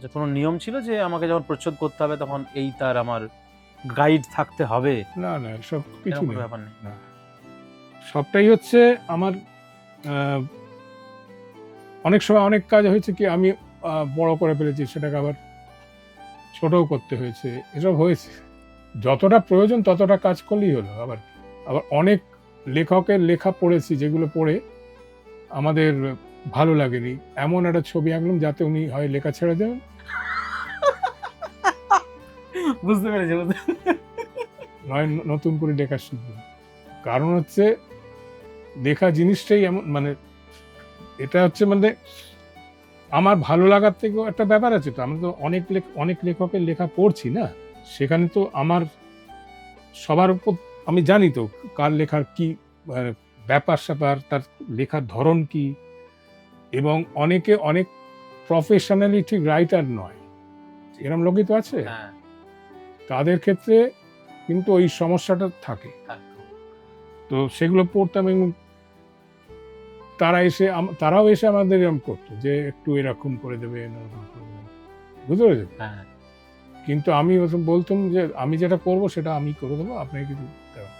যে কোনো নিয়ম ছিল যে আমাকে যখন প্রচ্ছদ করতে হবে তখন এই তার আমার গাইড থাকতে হবে, না না এসব কিছু এরকম কোনো নেই। ব্যাপার নেই? না, সবটাই হচ্ছে আমার অনেক সময় অনেক কাজ হয়েছে কি আমি বড় করে ফেলেছি, সেটাকে আবার ছোটও করতে হয়েছে, এসব হয়েছে। যতটা প্রয়োজন ততটা কাজ করলেই হলো। আবার আবার অনেক লেখকের লেখা পড়েছি যেগুলো পড়ে আমাদের ভালো লাগেনি, এমন একটা ছবি আঁকলাম যাতে উনি হয় লেখা ছেড়ে দেবেন, বুঝতে পেরেছি, নয় নতুন করে লেখা শিখবেন। কারণ হচ্ছে লেখা জিনিসটাই এমন, মানে এটা হচ্ছে মানে আমার ভালো লাগার থেকেও একটা ব্যাপার আছে। তো আমরা তো অনেক লেখকের লেখা পড়ছি না, সেখানে তো আমার সবার উপর আমি জানি তো কার লেখার কি ব্যাপার স্যাপার, তার লেখার ধরন কি, এবং অনেকে অনেক প্রফেশনালি ঠিক রাইটার নয়, এরকম লোকই তো আছে। হ্যাঁ, তাদের ক্ষেত্রে কিন্তু ওই সমস্যাটা থাকে। তো সেগুলো পড়তাম এবং তারাও এসে আমাদের এরকম করতো যে একটু এরকম করে দেবেন, ওরকম করে দেবেন, বুঝতে পেরেছেন? হ্যাঁ। কিন্তু আমি বলতাম যে আমি যেটা করবো সেটা আমি করে দেবো, আপনাকে কিছু দেওয়া